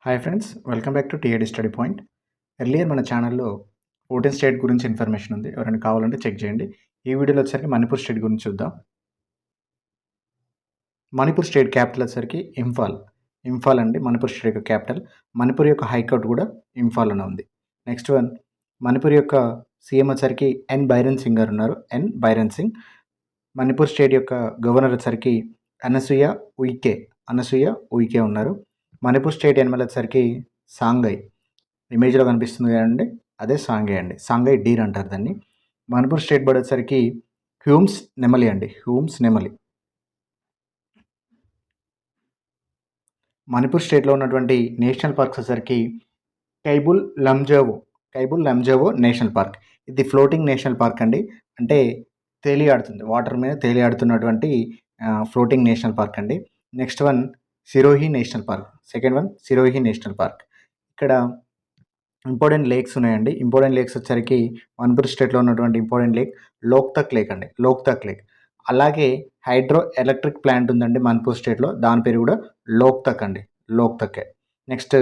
Hi friends, welcome back to TAD study point. Earlier మన ఛానల్లో 14 state గురించి information ఉంది. ఎవరైనా కావాలంటే చెక్ చేయండి. ఈ వీడియోలో వచ్చేసరికి మణిపూర్ స్టేట్ గురించి చూద్దాం. మణిపూర్ స్టేట్ క్యాపిటల్ వచ్చేసరికి ఇంఫాల్ అండి. మణిపూర్ స్టేట్ యొక్క క్యాపిటల్. మణిపూర్ యొక్క హైకోర్టు కూడా ఇంఫాల్ అని ఉంది. నెక్స్ట్ వన్, మణిపూర్ యొక్క సీఎం వచ్చేసరికి ఎన్ బైరన్ సింగ్ గారు ఉన్నారు. ఎన్ బైరన్ సింగ్. మణిపూర్ స్టేట్ యొక్క గవర్నర్ వచ్చేసరికి అనసూయ ఉయికే ఉన్నారు. మణిపూర్ స్టేట్ ఎనిమల్ వచ్చేసరికి సాంగై. ఇమేజ్లో కనిపిస్తుంది కదండి, అదే సాంగై అండి. సాంగై డీర్ అంటారు దాన్ని. మణిపూర్ స్టేట్ బర్డ్ వచ్చేసరికి హ్యూమ్స్ నెమలి అండి. మణిపూర్ స్టేట్లో ఉన్నటువంటి నేషనల్ పార్క్స్ వచ్చేసరికి కైబుల్ లంజావో నేషనల్ పార్క్. ఇది ఫ్లోటింగ్ నేషనల్ పార్క్ అండి. అంటే తేలియాడుతుంది, వాటర్ మీద తేలియాడుతున్నటువంటి ఫ్లోటింగ్ నేషనల్ పార్క్ అండి. Next one Sirohi national park. Second one Sirohi national park. ఇక్కడ ఇంపార్టెంట్ లేక్స్ ఉన్నాయండి. ఇంపార్టెంట్ లేక్స్ వచ్చేసరికి మణిపూర్ స్టేట్లో ఉన్నటువంటి ఇంపార్టెంట్ లేక్ లోక్తక్ లేక్. అలాగే హైడ్రో ఎలక్ట్రిక్ ప్లాంట్ ఉందండి మణిపూర్ స్టేట్లో, దాని పేరు కూడా లోక్తకే. Next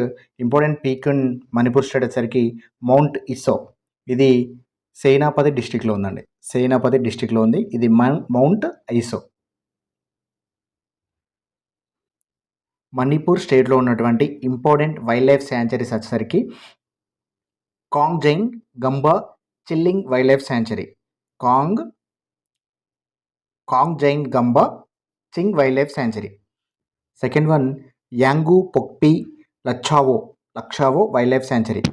important peak in Manipur state వచ్చేసరికి మౌంట్ ఇసో. ఇది సేనాపతి డిస్టిక్లో ఉంది. ఇది మౌంట్ ఐసో. మణిపూర్ స్టేట్లో ఉన్నటువంటి ఇంపార్టెంట్ వైల్డ్ లైఫ్ శాంచరీస్ వచ్చేసరికి కాంగ్జైన్ గంబా చిల్లింగ్ wild life sanctuary. Khongjain Gamba Ching wild life sanctuary. Second one Yangou Pokpi Lokchao wild life sanctuary.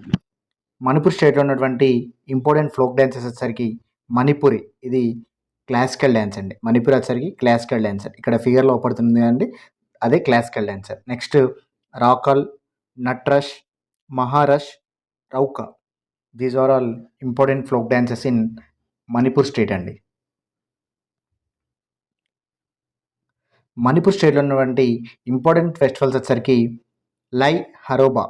Manipur స్టేట్లో ఉన్నటువంటి ఇంపార్టెంట్ ఫోక్ డ్యాన్సెస్ వచ్చేసరికి మణిపురి. ఇది క్లాసికల్ డ్యాన్స్ అండి. మణిపూర్ వచ్చేసరికి క్లాసికల్ డ్యాన్సర్. ఇక్కడ ఫిగర్లో పడుతుంది అండి, అదే క్లాసికల్ డ్యాన్సర్. నెక్స్ట్ రాకల్, నట్రష్, మహారష్, రౌకా. These are all important folk dances in Manipur state అండి. మణిపూర్ స్టేట్లో ఉన్నటువంటి ఇంపార్టెంట్ ఫెస్టివల్స్ వచ్చేసరికి Lai Haraoba,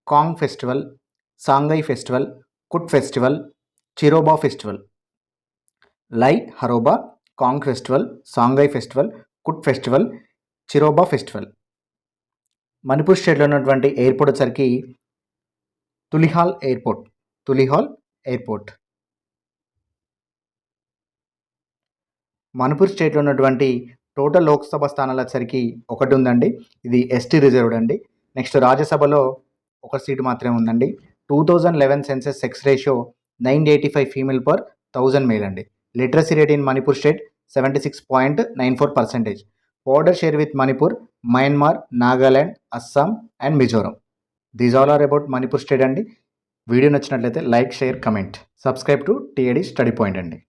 Kang festival, Sangai festival, Kut festival, Cheiraoba festival. Lai Haraoba, Kang festival, Sangai festival, Kut festival, Cheiraoba festival. Manipur స్టేట్లో ఉన్నటువంటి ఎయిర్పోర్ట్ వచ్చేసరికి తులిహాల్ ఎయిర్పోర్ట్. మణిపూర్ స్టేట్లో ఉన్నటువంటి టోటల్ లోక్సభ స్థానాలు వచ్చేసరికి 1 ఉందండి. ఇది ఎస్టీ రిజర్వ్డ్ అండి. నెక్స్ట్ రాజ్యసభలో 1 సీటు మాత్రమే ఉందండి. 2011 census sex ratio 985 female per 1000 male అండి. Literacy rate in Manipur state 76.94%. Border share with Manipur, Myanmar, Nagaland, Assam and Mizoram. These all are about Manipur state అండి. వీడియో నచ్చినట్లయితే like, share, comment, subscribe to TAD study point అండి.